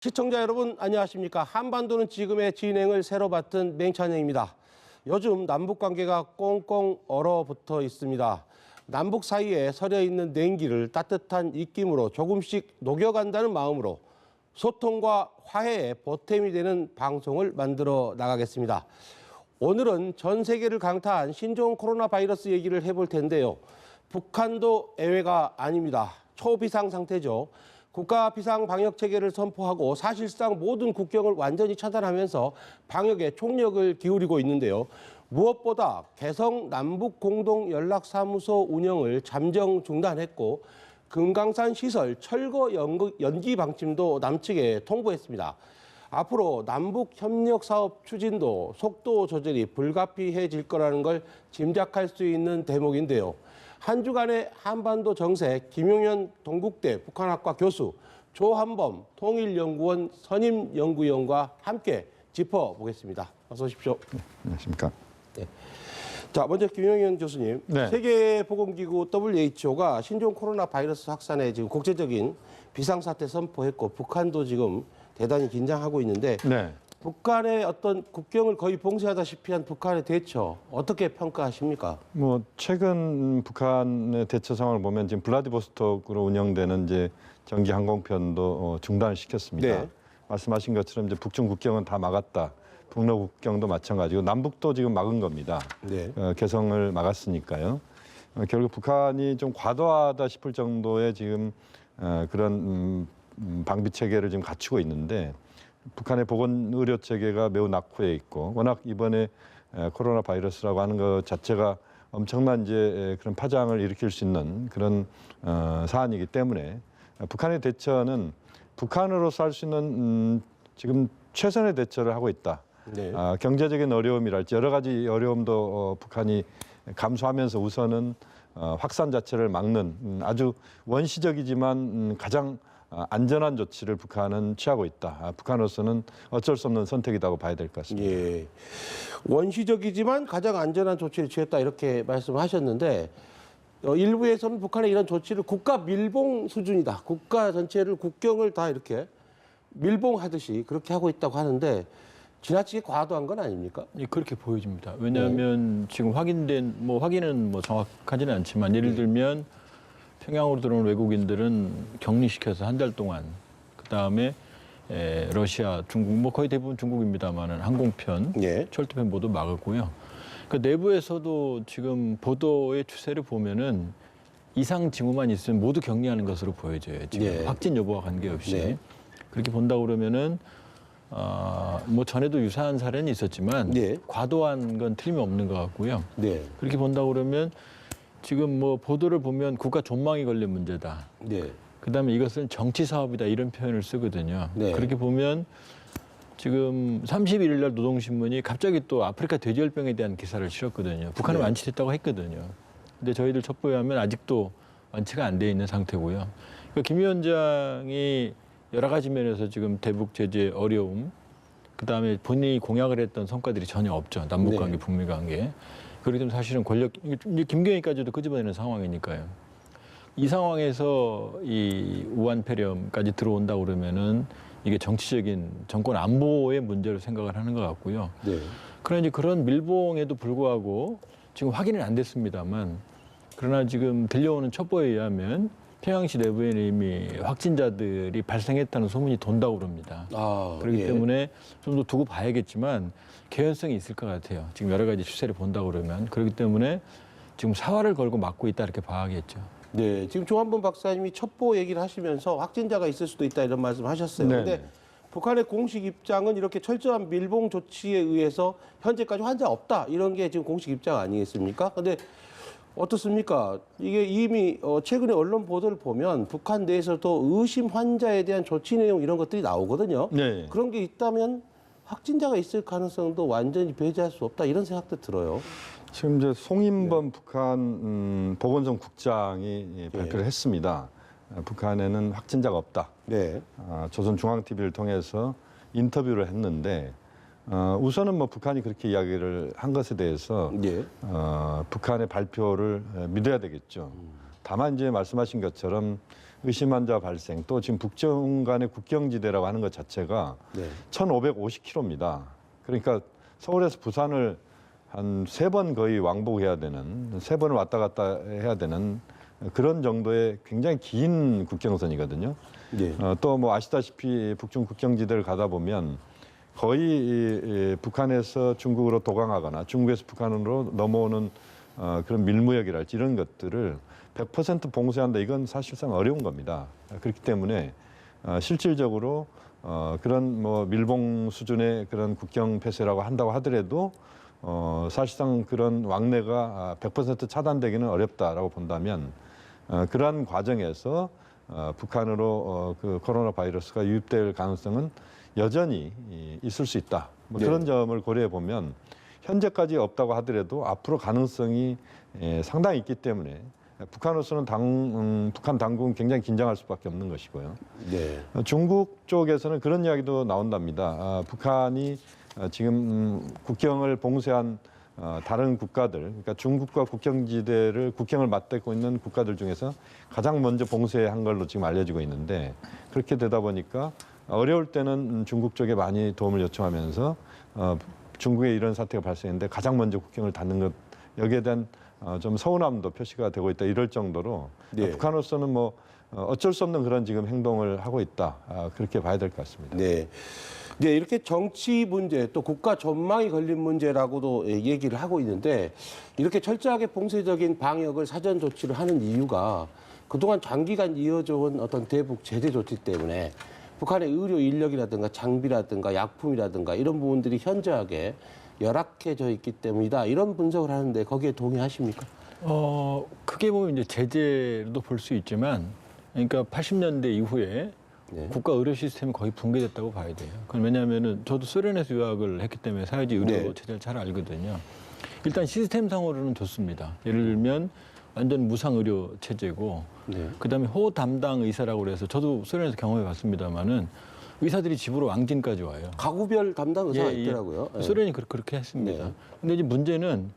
시청자 여러분 안녕하십니까. 한반도는 지금의 진행을 새로 맡은 맹찬영입니다. 요즘 남북관계가 꽁꽁 얼어붙어 있습니다. 남북 사이에 서려 있는 냉기를 따뜻한 입김으로 조금씩 녹여간다는 마음으로 소통과 화해에 보탬이 되는 방송을 만들어 나가겠습니다. 오늘은 전 세계를 강타한 신종 코로나 바이러스 얘기를 해볼 텐데요. 북한도 예외가 아닙니다. 초비상 상태죠. 국가 비상 방역 체계를 선포하고 사실상 모든 국경을 완전히 차단하면서 방역에 총력을 기울이고 있는데요. 무엇보다 개성 남북 공동 연락사무소 운영을 잠정 중단했고 금강산 시설 철거 연기 방침도 남측에 통보했습니다. 앞으로 남북 협력 사업 추진도 속도 조절이 불가피해질 거라는 걸 짐작할 수 있는 대목인데요. 한 주간의 한반도 정세 김용현 동국대 북한학과 교수, 조한범 통일연구원 선임연구위원과 함께 짚어보겠습니다. 어서 오십시오. 안녕하십니까. 네. 자, 먼저 김용현 교수님, 네. 세계보건기구 WHO가 신종 코로나 바이러스 확산에 지금 국제적인 비상사태 선포했고 북한도 지금 대단히 긴장하고 있는데 네. 북한의 어떤 국경을 거의 봉쇄하다시피 한 북한의 대처 어떻게 평가하십니까? 뭐 최근 북한의 대처 상황을 보면 지금 블라디보스톡으로 운영되는 이제 전기 항공편도 중단을 시켰습니다. 네. 말씀하신 것처럼 이제 북중 국경은 다 막았다. 북러 국경도 마찬가지고 남북도 지금 막은 겁니다. 네. 개성을 막았으니까요. 결국 북한이 좀 과도하다 싶을 정도의 지금 그런 방비 체계를 지금 갖추고 있는데. 북한의 보건 의료 체계가 매우 낙후해 있고 워낙 이번에 코로나 바이러스라고 하는 것 자체가 엄청난 이제 그런 파장을 일으킬 수 있는 그런 사안이기 때문에 북한의 대처는 북한으로서 할 수 있는 지금 최선의 대처를 하고 있다. 네. 경제적인 어려움이랄지 여러 가지 어려움도 북한이 감수하면서 우선은 확산 자체를 막는 아주 원시적이지만 가장 안전한 조치를 북한은 취하고 있다. 북한으로서는 어쩔 수 없는 선택이라고 봐야 될 것 같습니다. 예. 원시적이지만 가장 안전한 조치를 취했다 이렇게 말씀하셨는데 일부에서는 북한의 이런 조치를 국가 밀봉 수준이다. 국가 전체를 국경을 다 이렇게 밀봉하듯이 그렇게 하고 있다고 하는데 지나치게 과도한 건 아닙니까? 예, 그렇게 보여집니다. 왜냐하면 지금 확인은 정확하지는 않지만 예를 들면 평양으로 들어온 외국인들은 격리시켜서 한 달 동안 그다음에 러시아, 중국 거의 대부분 중국입니다만은 항공편, 예. 철도편 모두 막았고요. 그 내부에서도 지금 보도의 추세를 보면은 이상 징후만 있으면 모두 격리하는 것으로 보여져요. 지금 예. 확진 여부와 관계없이 네. 그렇게 본다 그러면은 전에도 유사한 사례는 있었지만 네. 과도한 건 틀림없는 것 같고요. 네. 그렇게 본다 그러면 지금 보도를 보면 국가 존망이 걸린 문제다. 네. 그다음에 이것은 정치 사업이다 이런 표현을 쓰거든요. 네. 그렇게 보면 지금 31일 날 노동신문이 갑자기 또 아프리카 돼지열병에 대한 기사를 실었거든요. 북한은 네. 완치됐다고 했거든요. 근데 저희들 첩보에 하면 아직도 완치가 안 돼 있는 상태고요. 그러니까 김 위원장이 여러 가지 면에서 지금 대북 제재 어려움, 그다음에 본인이 공약을 했던 성과들이 전혀 없죠. 남북관계, 네. 북미관계. 그렇기 때문에 사실은 이제 김경희까지도 끄집어내는 상황이니까요. 이 상황에서 이 우한 폐렴까지 들어온다 그러면은 이게 정치적인 정권 안보의 문제로 생각을 하는 것 같고요. 네. 그러나 이제 그런 밀봉에도 불구하고 지금 확인은 안 됐습니다만 그러나 지금 들려오는 첩보에 의하면 평양시 내부에는 이미 확진자들이 발생했다는 소문이 돈다고 그럽니다. 그렇기 예. 때문에 좀 더 두고 봐야겠지만 개연성이 있을 것 같아요. 지금 여러 가지 추세를 본다고 그러면. 그렇기 때문에 지금 사활을 걸고 막고 있다 이렇게 봐야겠죠. 네. 지금 조한범 박사님이 첩보 얘기를 하시면서 확진자가 있을 수도 있다 이런 말씀을 하셨어요. 네. 그런데 북한의 공식 입장은 이렇게 철저한 밀봉 조치에 의해서 현재까지 환자 없다 이런 게 지금 공식 입장 아니겠습니까? 근데 어떻습니까? 이게 이미 최근에 언론 보도를 보면 북한 내에서도 의심 환자에 대한 조치 내용 이런 것들이 나오거든요. 네. 그런 게 있다면 확진자가 있을 가능성도 완전히 배제할 수 없다 이런 생각도 들어요. 지금 이제 송인범 북한 보건성 국장이 발표를 했습니다. 북한에는 확진자가 없다. 네. 조선중앙TV를 통해서 인터뷰를 했는데 우선은 북한이 그렇게 이야기를 한 것에 대해서 예. 북한의 발표를 믿어야 되겠죠. 다만 이제 말씀하신 것처럼 의심 환자 발생, 또 지금 북중 간의 국경지대라고 하는 것 자체가 네. 1,550km입니다. 그러니까 서울에서 부산을 한 3번 거의 왕복해야 되는, 3번을 왔다 갔다 해야 되는 그런 정도의 굉장히 긴 국경선이거든요. 네. 또 뭐 아시다시피 북중 국경지대를 가다 보면 거의 북한에서 중국으로 도강하거나 중국에서 북한으로 넘어오는 그런 밀무역이랄지 이런 것들을 100% 봉쇄한다. 이건 사실상 어려운 겁니다. 그렇기 때문에 실질적으로 그런 뭐 밀봉 수준의 그런 국경 폐쇄라고 한다고 하더라도 사실상 그런 왕래가 100% 차단되기는 어렵다라고 본다면 그러한 과정에서 북한으로 그 코로나 바이러스가 유입될 가능성은 여전히 있을 수 있다. 뭐 그런 점을 고려해 보면 현재까지 없다고 하더라도 앞으로 가능성이 상당히 있기 때문에 북한으로서는 북한 당국은 굉장히 긴장할 수밖에 없는 것이고요. 네. 중국 쪽에서는 그런 이야기도 나온답니다. 북한이 지금 국경을 봉쇄한 다른 국가들, 그러니까 중국과 국경을 맞대고 있는 국가들 중에서 가장 먼저 봉쇄한 걸로 지금 알려지고 있는데 그렇게 되다 보니까 어려울 때는 중국 쪽에 많이 도움을 요청하면서 중국에 이런 사태가 발생했는데 가장 먼저 국경을 닫는 것 여기에 대한 좀 서운함도 표시가 되고 있다 이럴 정도로 네. 북한으로서는 뭐 어쩔 수 없는 그런 지금 행동을 하고 있다 그렇게 봐야 될 것 같습니다. 네. 네, 이렇게 정치 문제 또 국가 전망이 걸린 문제라고도 얘기를 하고 있는데 이렇게 철저하게 봉쇄적인 방역을 사전 조치를 하는 이유가 그동안 장기간 이어져 온 어떤 대북 제재 조치 때문에 북한의 의료 인력이라든가 장비라든가 약품이라든가 이런 부분들이 현저하게 열악해져 있기 때문이다. 이런 분석을 하는데 거기에 동의하십니까? 크게 보면 이제 제재로도 볼 수 있지만, 그러니까 80년대 이후에 네. 국가 의료 시스템이 거의 붕괴됐다고 봐야 돼요. 그건 왜냐하면은 저도 소련에서 유학을 했기 때문에 사회지 의료 네. 체제를 잘 알거든요. 일단 시스템상으로는 좋습니다. 예를 들면 완전 무상 의료 체제고, 네. 그다음에 호 담당 의사라고 그래서 저도 소련에서 경험해 봤습니다만은 의사들이 집으로 왕진까지 와요. 가구별 담당 의사가 있더라고요. 예. 소련이 그렇게 했습니다. 네. 근데 이제 문제는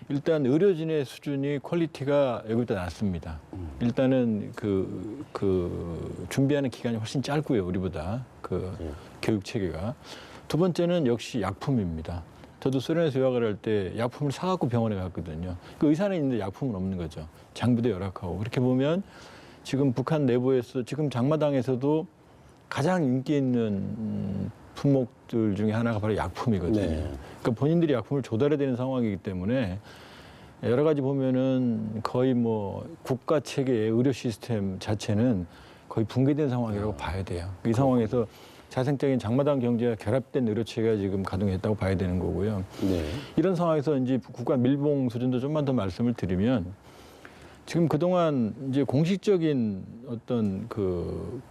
일단 의료진의 수준이 퀄리티가 여기보다 낮습니다. 일단은 그 준비하는 기간이 훨씬 짧고요, 우리보다 교육 체계가. 두 번째는 역시 약품입니다. 저도 소련에서 유학을 할 때 약품을 사갖고 병원에 갔거든요. 그 의사는 있는데 약품은 없는 거죠. 장비도 열악하고. 그렇게 보면 지금 북한 내부에서 지금 장마당에서도 가장 인기 있는 품목들 중에 하나가 바로 약품이거든요. 네. 그러니까 본인들이 약품을 조달해야 되는 상황이기 때문에 여러 가지 보면은 거의 뭐 국가 체계의 의료 시스템 자체는 거의 붕괴된 상황이라고 봐야 돼요. 이 상황에서 자생적인 장마당 경제와 결합된 의료 체계가 지금 가동했다고 봐야 되는 거고요. 네. 이런 상황에서 이제 국가 밀봉 수준도 좀만 더 말씀을 드리면 지금 그동안 이제 공식적인 어떤 그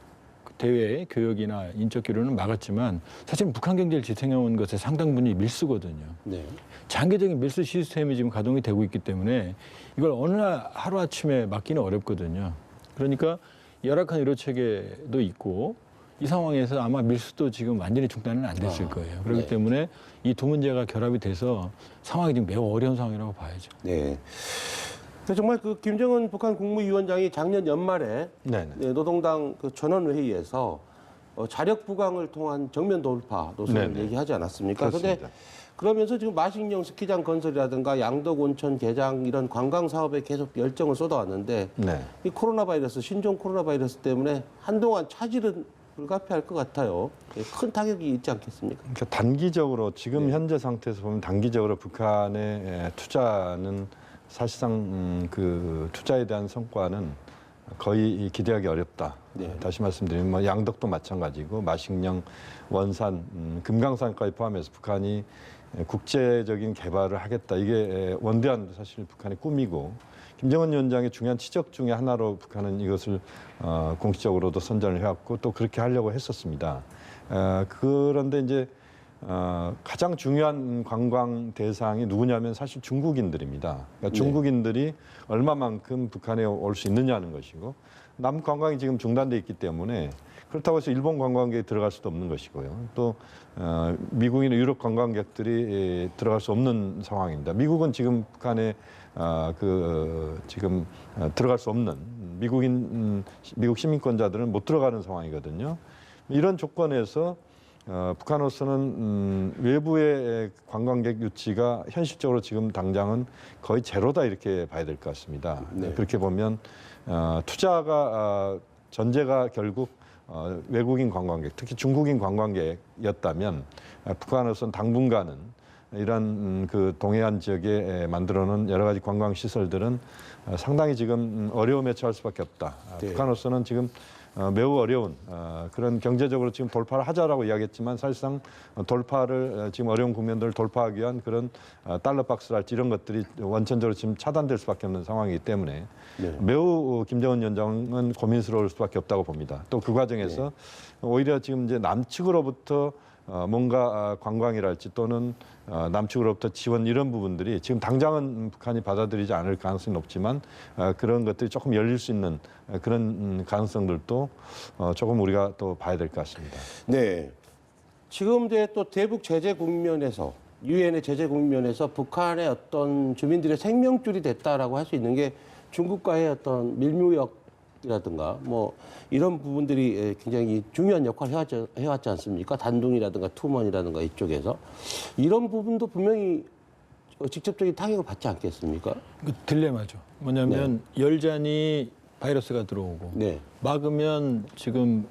대외 교역이나 인적 교류는 막았지만 사실 북한 경제를 지탱해온 것의 상당 부분이 밀수거든요. 네. 장기적인 밀수 시스템이 지금 가동이 되고 있기 때문에 이걸 어느 날 하루아침에 막기는 어렵거든요. 그러니까 열악한 의료 체계도 있고 이 상황에서 아마 밀수도 지금 완전히 중단은 안 됐을 거예요. 그렇기 네. 때문에 이 두 문제가 결합이 돼서 상황이 지금 매우 어려운 상황이라고 봐야죠. 네. 정말 그 김정은 북한 국무위원장이 작년 연말에 네. 네, 노동당 그 전원회의에서 자력 부강을 통한 정면 돌파 노선을 네네. 얘기하지 않았습니까? 그런데 그렇습니다. 그러면서 지금 마식령 스키장 건설이라든가 양덕 온천 개장 이런 관광 사업에 계속 열정을 쏟아왔는데 네. 이 코로나 바이러스 신종 코로나 바이러스 때문에 한동안 차질은 불가피할 것 같아요. 큰 타격이 있지 않겠습니까? 그러니까 단기적으로 지금 현재 상태에서 보면 단기적으로 북한의 투자는 사실상 그 투자에 대한 성과는 거의 기대하기 어렵다. 네. 다시 말씀드리면 뭐 양덕도 마찬가지고 마식령, 원산, 금강산까지 포함해서 북한이 국제적인 개발을 하겠다. 이게 원대한 사실 북한의 꿈이고 김정은 위원장의 중요한 지적 중에 하나로 북한은 이것을 공식적으로도 선전을 해왔고 또 그렇게 하려고 했었습니다. 그런데 이제 가장 중요한 관광 대상이 누구냐면 사실 중국인들입니다. 그러니까 중국인들이 얼마만큼 북한에 올 수 있느냐는 것이고 남 관광이 지금 중단돼 있기 때문에 그렇다고 해서 일본 관광객이 들어갈 수도 없는 것이고요. 또 미국이나 유럽 관광객들이 들어갈 수 없는 상황입니다. 미국은 지금 북한에 지금 들어갈 수 없는 미국 시민권자들은 못 들어가는 상황이거든요. 이런 조건에서 북한으로서는 외부의 관광객 유치가 현실적으로 지금 당장은 거의 제로다 이렇게 봐야 될 것 같습니다. 네. 그렇게 보면 투자가 전제가 결국 외국인 관광객, 특히 중국인 관광객이었다면 북한으로서는 당분간은 이런 그 동해안 지역에 만들어놓은 여러 가지 관광 시설들은 상당히 지금 어려움에 처할 수밖에 없다. 네. 북한으로서는 지금 매우 어려운 그런 경제적으로 지금 돌파를 하자라고 이야기했지만 사실상 돌파를 지금 어려운 국면들을 돌파하기 위한 그런 달러 박스랄지 이런 것들이 원천적으로 지금 차단될 수밖에 없는 상황이기 때문에 네. 매우 김정은 위원장은 고민스러울 수밖에 없다고 봅니다. 또 그 과정에서 오히려 지금 이제 남측으로부터 뭔가 관광이랄지 또는 남측으로부터 지원 이런 부분들이 지금 당장은 북한이 받아들이지 않을 가능성이 높지만 그런 것들이 조금 열릴 수 있는 그런 가능성들도 조금 우리가 또 봐야 될 것 같습니다. 네. 지금 이제 또 대북 제재 국면에서 유엔의 제재 국면에서 북한의 어떤 주민들의 생명줄이 됐다라고 할 수 있는 게 중국과의 어떤 밀무역이라든가 뭐 이런 부분들이 굉장히 중요한 역할을 해왔지 않습니까? 단둥이라든가 투먼이라든가 이쪽에서 이런 부분도 분명히 직접적인 타격을 받지 않겠습니까? 그 딜레마죠. 뭐냐면 열잔이 바이러스가 들어오고 네. 막으면 지금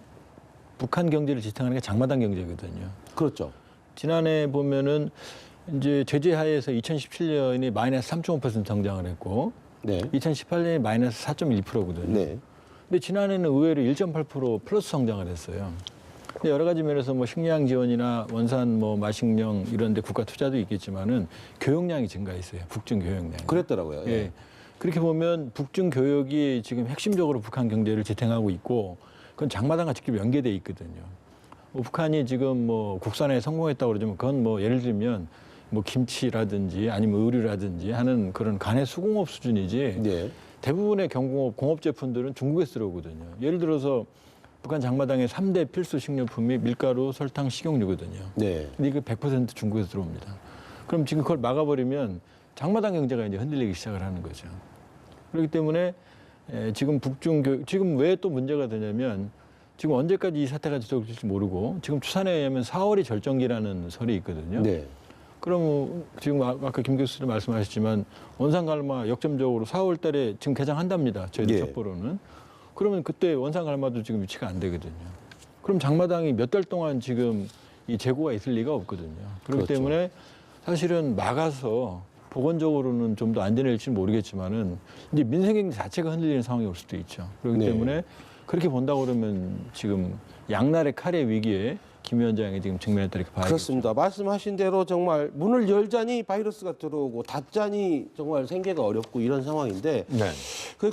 북한 경제를 지탱하는 게 장마당 경제거든요. 그렇죠. 지난해 보면은 이제 제재 하에서 2017년이 마이너스 3.5% 성장을 했고 네. 2018년이 마이너스 4.1%거든요. 네. 근데 지난해는 의외로 1.8% 플러스 성장을 했어요. 근데 여러 가지 면에서 뭐 식량 지원이나 원산 뭐 마식령 이런 데 국가 투자도 있겠지만은 교역량이 증가했어요. 북중 교역량이. 그랬더라고요. 예. 예. 그렇게 보면 북중 교역이 지금 핵심적으로 북한 경제를 지탱하고 있고 그건 장마당과 직접 연계돼 있거든요. 뭐 북한이 지금 뭐 국산에 성공했다고 그러지만 그건 뭐 예를 들면 뭐 김치라든지 아니면 의류라든지 하는 그런 간의 수공업 수준이지 네. 대부분의 경공업, 공업 제품들은 중국에서 들어오거든요. 예를 들어서 북한 장마당의 3대 필수 식료품이 밀가루, 설탕, 식용유거든요. 네. 근데 이게 100% 중국에서 들어옵니다. 그럼 지금 그걸 막아버리면 장마당 경제가 이제 흔들리기 시작을 하는 거죠. 그렇기 때문에 지금 북중 교육, 지금 왜 또 문제가 되냐면 지금 언제까지 이 사태가 지속될지 모르고 지금 추산에 의하면 4월이 절정기라는 설이 있거든요. 네. 그럼 지금 아까 김 교수님 말씀하셨지만 원산갈마 역점적으로 4월 달에 지금 개장한답니다. 저희들 예. 첩보로는. 그러면 그때 원산갈마도 지금 유치가 안 되거든요. 그럼 장마당이 몇 달 동안 지금 이 재고가 있을 리가 없거든요. 그렇기 그렇죠. 때문에 사실은 막아서 보건적으로는 좀 더 안전할지는 모르겠지만은 이제 민생경제 자체가 흔들리는 상황이 올 수도 있죠. 그렇기 네. 때문에 그렇게 본다고 그러면 지금 양날의 칼의 위기에 김 위원장이 지금 직면했다 이렇게 봐야겠죠. 그렇습니다. 말씀하신 대로 정말 문을 열자니 바이러스가 들어오고 닫자니 정말 생계가 어렵고 이런 상황인데 네.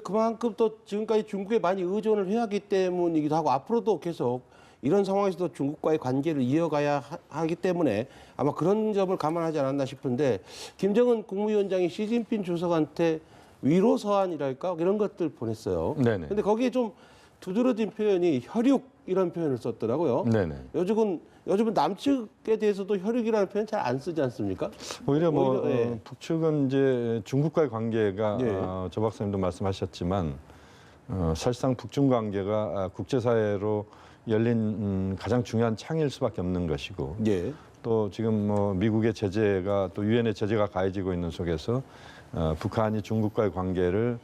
그만큼 또 지금까지 중국에 많이 의존을 해왔기 때문이기도 하고 앞으로도 계속 이런 상황에서도 중국과의 관계를 이어가야 하기 때문에 아마 그런 점을 감안하지 않았나 싶은데 김정은 국무위원장이 시진핑 주석한테 위로 서한이랄까 이런 것들 보냈어요. 네네. 근데 거기에 좀 두드러진 표현이 혈육 이런 표현을 썼더라고요. 네네. 요즘은 남측에 대해서도 혈육이라는 표현 잘 안 쓰지 않습니까? 오히려 예. 북측은 이제 중국과의 관계가 예. 조 박사님도 말씀하셨지만 사실상 북중 관계가 국제사회로 열린 가장 중요한 창일 수밖에 없는 것이고 예. 또 지금 뭐 미국의 제재가 또 유엔의 제재가 가해지고 있는 속에서 북한이 중국과의 관계를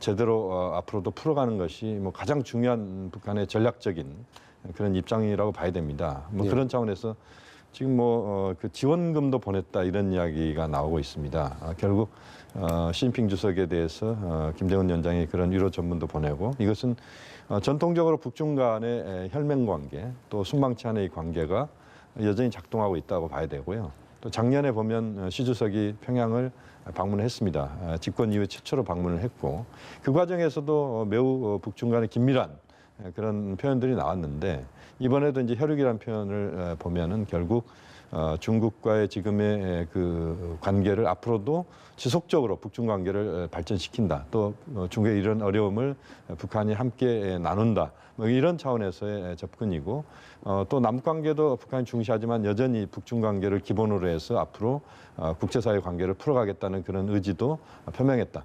제대로 앞으로도 풀어가는 것이 뭐 가장 중요한 북한의 전략적인 그런 입장이라고 봐야 됩니다. 뭐 네. 그런 차원에서 지금 그 지원금도 보냈다 이런 이야기가 나오고 있습니다. 결국 시진핑 주석에 대해서 김정은 위원장이 그런 위로 전문도 보내고 이것은 전통적으로 북중 간의 혈맹 관계 또 순방치 않은 이 관계가 여전히 작동하고 있다고 봐야 되고요. 또 작년에 보면 시 주석이 평양을 방문했습니다. 집권 이후 최초로 방문을 했고 그 과정에서도 매우 북중 간의 긴밀한 그런 표현들이 나왔는데 이번에도 이제 혈육이라는 표현을 보면은 결국 중국과의 지금의 그 관계를 앞으로도 지속적으로 북중 관계를 발전시킨다. 또 중국의 이런 어려움을 북한이 함께 나눈다. 뭐 이런 차원에서의 접근이고 또 남북 관계도 북한이 중시하지만 여전히 북중 관계를 기본으로 해서 앞으로 국제사회 관계를 풀어가겠다는 그런 의지도 표명했다.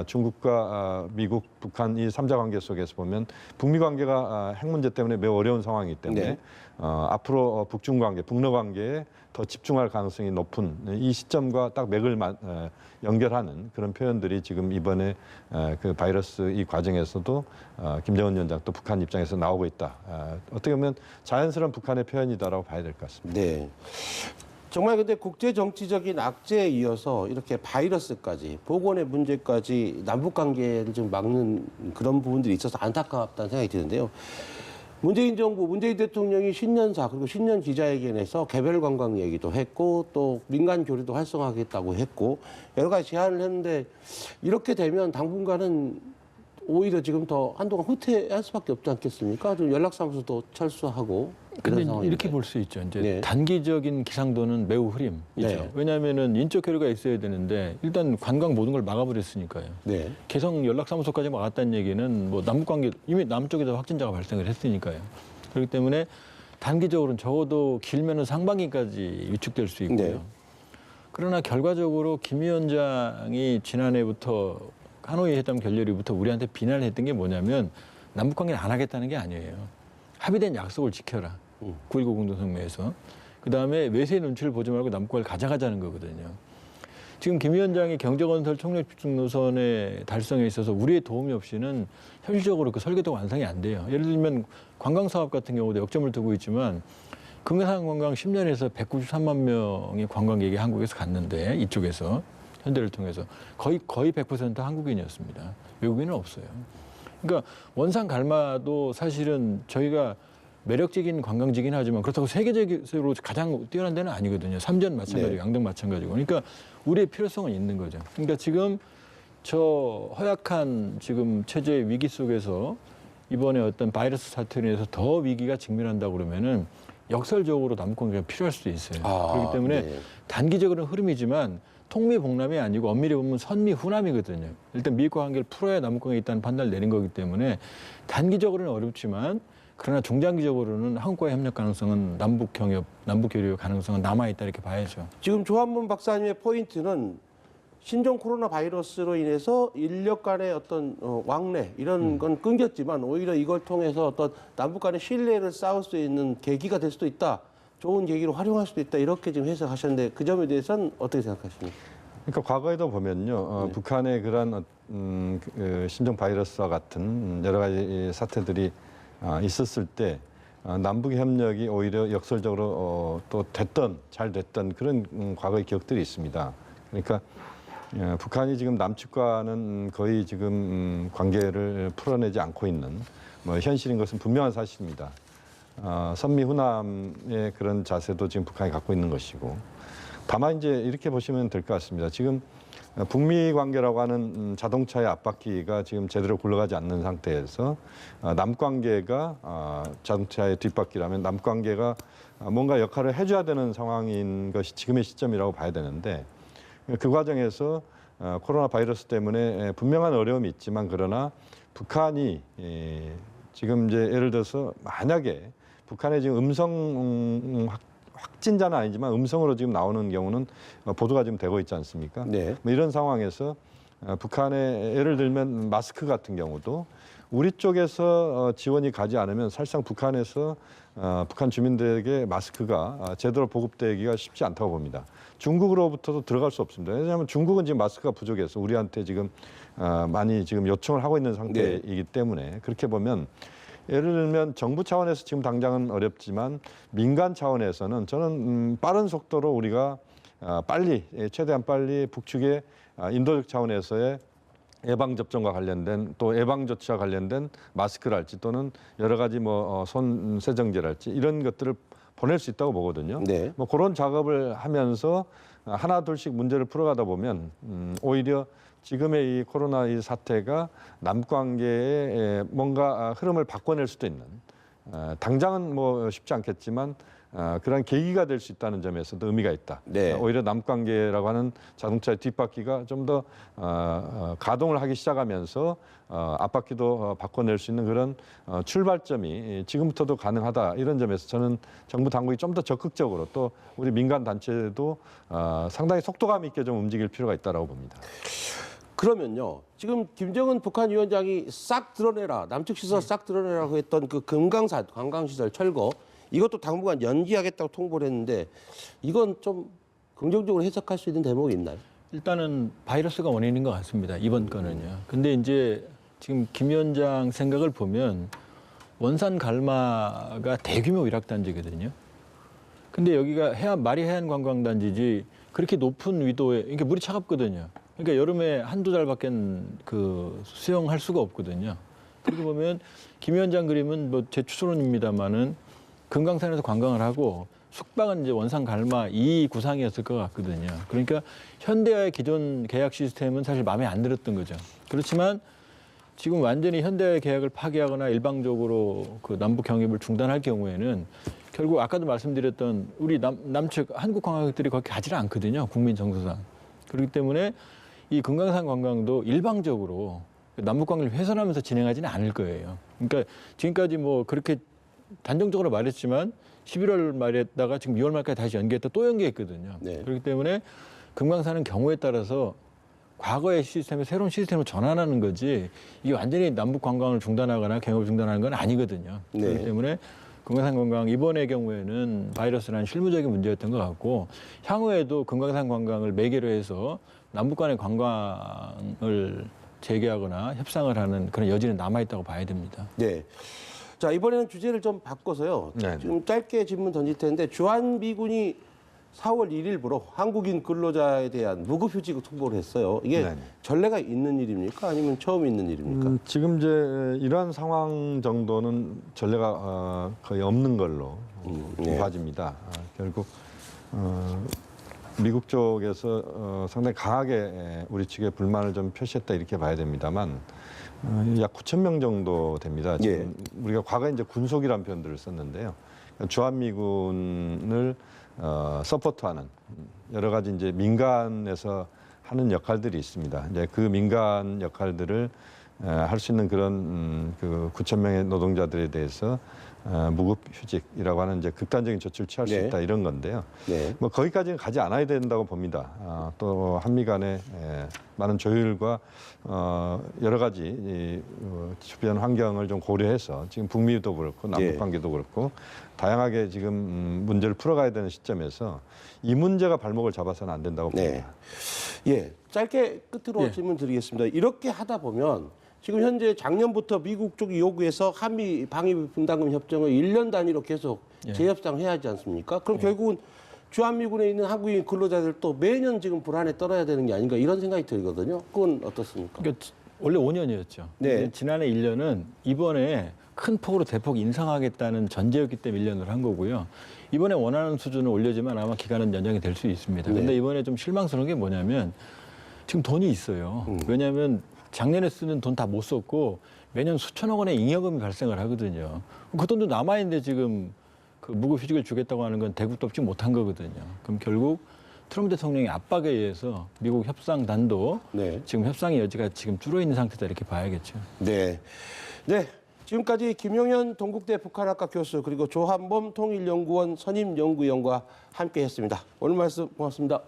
중국과 미국, 북한 이 3자 관계 속에서 보면 북미 관계가 핵 문제 때문에 매우 어려운 상황이기 때문에 네. 앞으로 북중 관계, 북러 관계에 더 집중할 가능성이 높은 이 시점과 딱 맥을 연결하는 그런 표현들이 지금 이번에 그 바이러스 이 과정에서도 김정은 위원장 또 북한 입장에서 나오고 있다. 어떻게 보면 자연스러운 북한의 표현이다라고 봐야 될 것 같습니다. 네. 정말 근데 국제 정치적인 악재에 이어서 이렇게 바이러스까지 보건의 문제까지 남북 관계를 좀 막는 그런 부분들이 있어서 안타깝다는 생각이 드는데요. 문재인 정부, 문재인 대통령이 신년사 그리고 신년 기자회견에서 개별 관광 얘기도 했고 또 민간 교류도 활성화하겠다고 했고 여러 가지 제안을 했는데 이렇게 되면 당분간은 오히려 지금 더 한동안 후퇴할 수밖에 없지 않겠습니까? 좀 연락사무소도 철수하고. 근데 이런 이렇게 볼 수 있죠. 이제 네. 단기적인 기상도는 매우 흐림이죠. 네. 왜냐하면은 인적 교류가 있어야 되는데 일단 관광 모든 걸 막아버렸으니까요. 네. 개성 연락사무소까지 막았다는 얘기는 뭐 남북관계 이미 남쪽에서 확진자가 발생을 했으니까요. 그렇기 때문에 단기적으로는 적어도 길면은 상반기까지 위축될 수 있고요. 네. 그러나 결과적으로 김 위원장이 지난해부터 하노이 회담 결렬이부터 우리한테 비난을 했던 게 뭐냐면 남북관계를 안 하겠다는 게 아니에요. 합의된 약속을 지켜라. 9.19 공동성명에서. 그다음에 외세의 눈치를 보지 말고 남북관계를 가져가자는 거거든요. 지금 김 위원장이 경제건설 총력 집중 노선의 달성에 있어서 우리의 도움이 없이는 현실적으로 그 설계도가 완성이 안 돼요. 예를 들면 관광사업 같은 경우도 역점을 두고 있지만 금강산 관광 10년에서 193만 명이 관광객이 한국에서 갔는데 이쪽에서 현대를 통해서 거의 100% 한국인이었습니다. 외국인은 없어요. 그러니까 원산 갈마도 사실은 저희가 매력적인 관광지긴 하지만 그렇다고 세계적으로 가장 뛰어난 데는 아니거든요. 삼전 마찬가지고 네. 양등 마찬가지고. 그러니까 우리의 필요성은 있는 거죠. 그러니까 지금 저 허약한 지금 체제의 위기 속에서 이번에 어떤 바이러스 사태로 인해서 더 위기가 직면한다고 그러면은 역설적으로 남북관계가 필요할 수도 있어요. 그렇기 때문에 네. 단기적으로는 흐름이지만 통미봉남이 아니고 엄밀히 보면 선미후남이거든요. 일단 미국과 관계를 풀어야 남북관계가 있다는 판단을 내린 거기 때문에 단기적으로는 어렵지만 그러나 중장기적으로는 한국과의 협력 가능성은 남북 경협, 남북 교류 가능성은 남아있다 이렇게 봐야죠. 지금 조한문 박사님의 포인트는 신종 코로나 바이러스로 인해서 인력 간의 어떤 왕래 이런 건 끊겼지만 오히려 이걸 통해서 어떤 남북 간의 신뢰를 쌓을 수 있는 계기가 될 수도 있다. 좋은 계기로 활용할 수도 있다. 이렇게 지금 해석하셨는데 그 점에 대해서는 어떻게 생각하십니까? 그러니까 과거에도 보면요, 북한의 그런 신종 바이러스와 같은 여러 가지 사태들이 있었을 때 남북 협력이 오히려 역설적으로 또 잘 됐던 그런 과거의 기억들이 있습니다. 그러니까 북한이 지금 남측과는 거의 지금 관계를 풀어내지 않고 있는 뭐 현실인 것은 분명한 사실입니다. 선미후남의 그런 자세도 지금 북한이 갖고 있는 것이고 다만 이제 이렇게 보시면 될 것 같습니다. 지금 북미 관계라고 하는 자동차의 앞바퀴가 지금 제대로 굴러가지 않는 상태에서 남관계가 자동차의 뒷바퀴라면 남관계가 뭔가 역할을 해줘야 되는 상황인 것이 지금의 시점이라고 봐야 되는데 그 과정에서 코로나 바이러스 때문에 분명한 어려움이 있지만 그러나 북한이 지금 이제 예를 들어서 만약에 북한의 지금 음성 확진자는 아니지만 음성으로 지금 나오는 경우는 보도가 지금 되고 있지 않습니까? 네. 뭐 이런 상황에서 북한의 예를 들면 마스크 같은 경우도 우리 쪽에서 지원이 가지 않으면 사실상 북한에서 북한 주민들에게 마스크가 제대로 보급되기가 쉽지 않다고 봅니다. 중국으로부터도 들어갈 수 없습니다. 왜냐하면 중국은 지금 마스크가 부족해서 우리한테 지금 많이 지금 요청을 하고 있는 상태이기 때문에 그렇게 보면 예를 들면 정부 차원에서 지금 당장은 어렵지만 민간 차원에서는 저는 빠른 속도로 우리가 빨리 최대한 빨리 북측의 인도적 차원에서의 예방접종과 관련된 또 예방조치와 관련된 마스크랄지 또는 여러 가지 뭐 손 세정제랄지 이런 것들을 보낼 수 있다고 보거든요. 네. 뭐 그런 작업을 하면서 하나 둘씩 문제를 풀어가다 보면 오히려 지금의 이 코로나 이 사태가 남관계에 뭔가 흐름을 바꿔낼 수도 있는 당장은 뭐 쉽지 않겠지만 그런 계기가 될 수 있다는 점에서도 의미가 있다. 네. 오히려 남북 관계라고 하는 자동차의 뒷바퀴가 좀 더 가동을 하기 시작하면서 앞바퀴도 바꿔낼 수 있는 그런 출발점이 지금부터도 가능하다. 이런 점에서 저는 정부 당국이 좀 더 적극적으로 또 우리 민간 단체도 상당히 속도감 있게 좀 움직일 필요가 있다고 봅니다. 그러면요, 지금 김정은 북한 위원장이 싹 드러내라, 남측 시설 싹 드러내라고 했던 그 금강산 관광시설 철거, 이것도 당분간 연기하겠다고 통보를 했는데, 이건 좀 긍정적으로 해석할 수 있는 대목이 있나요? 일단은 바이러스가 원인인 것 같습니다. 이번 건은요. 근데 이제 지금 김 위원장 생각을 보면 원산 갈마가 대규모 위락단지거든요. 근데 여기가 말이 해안 관광단지지 그렇게 높은 위도에, 이게 물이 차갑거든요. 그러니까 여름에 한두 달밖에 그 수영할 수가 없거든요. 그렇게 보면 김 위원장 그림은 뭐 제 추론입니다만은 금강산에서 관광을 하고 숙박은 이제 원산 갈마 이 구상이었을 것 같거든요. 그러니까 현대와의 기존 계약 시스템은 사실 마음에 안 들었던 거죠. 그렇지만 지금 완전히 현대와의 계약을 파기하거나 일방적으로 그 남북 경협을 중단할 경우에는 결국 아까도 말씀드렸던 우리 남측 한국 관광객들이 거기 가지를 않거든요. 국민 정서상. 그렇기 때문에 이 금강산 관광도 일방적으로 남북 관계를 훼손하면서 진행하지는 않을 거예요. 그러니까 지금까지 뭐 그렇게 단정적으로 말했지만 11월 말에다가 지금 6월 말까지 다시 연기했다 또 연기했거든요. 네. 그렇기 때문에 금강산은 경우에 따라서 과거의 시스템에 새로운 시스템을 전환하는 거지 이게 완전히 남북 관광을 중단하거나 경협을 중단하는 건 아니거든요. 네. 그렇기 때문에 금강산 관광 이번의 경우에는 바이러스라는 실무적인 문제였던 것 같고 향후에도 금강산 관광을 매개로 해서 남북 간의 관광을 재개하거나 협상을 하는 그런 여지는 남아있다고 봐야 됩니다. 네. 자, 이번에는 주제를 좀 바꿔서요. 네. 지금 짧게 질문 던질 텐데, 주한미군이 4월 1일부로 한국인 근로자에 대한 무급휴직을 통보를 했어요. 이게 네. 전례가 있는 일입니까? 아니면 처음 있는 일입니까? 지금 이제 이러한 상황 정도는 전례가 거의 없는 걸로 네. 봐집니다. 결국 미국 쪽에서 상당히 강하게 우리 측에 불만을 좀 표시했다 이렇게 봐야 됩니다만 약 9천 명 정도 됩니다. 지금 우리가 과거에 이제 군속이라는 표현들을 썼는데요. 주한미군을 서포트하는 여러 가지 이제 민간에서 하는 역할들이 있습니다. 이제 그 민간 역할들을 할 수 있는 그런 그 9천 명의 노동자들에 대해서 무급휴직이라고 하는 이제 극단적인 조치를 취할 수 네. 있다 이런 건데요. 네. 뭐 거기까지는 가지 않아야 된다고 봅니다. 또 한미 간의 많은 조율과 여러 가지 주변 환경을 좀 고려해서 지금 북미도 그렇고 남북 관계도 그렇고 다양하게 지금 문제를 풀어가야 되는 시점에서 이 문제가 발목을 잡아서는 안 된다고 봅니다. 예, 짧게 끝으로 예. 질문 드리겠습니다. 이렇게 하다 보면 지금 현재 작년부터 미국 쪽이 요구해서 한미 방위비 분담금 협정을 1년 단위로 계속 재협상해야 하지 않습니까? 그럼 결국은 주한미군에 있는 한국인 근로자들도 매년 지금 불안에 떨어야 되는 게 아닌가 이런 생각이 들거든요. 그건 어떻습니까? 그러니까 원래 5년이었죠. 네. 지난해 1년은 이번에 큰 폭으로 대폭 인상하겠다는 전제였기 때문에 1년을 한 거고요. 이번에 원하는 수준을 올려지만 아마 기간은 연장이 될 수 있습니다. 그런데 이번에 좀 실망스러운 게 뭐냐면 지금 돈이 있어요. 왜냐하면 작년에 쓰는 돈 다 못 썼고 매년 수천억 원의 잉여금이 발생을 하거든요. 그 돈도 남아있는데 지금 그 무급휴직을 주겠다고 하는 건 대국도 없지 못한 거거든요. 그럼 결국 트럼프 대통령의 압박에 의해서 미국 협상단도 지금 협상의 여지가 지금 줄어있는 상태다 이렇게 봐야겠죠. 네. 네. 지금까지 김용현 동국대 북한학과 교수 그리고 조한범 통일연구원 선임연구위원과 함께했습니다. 오늘 말씀 고맙습니다.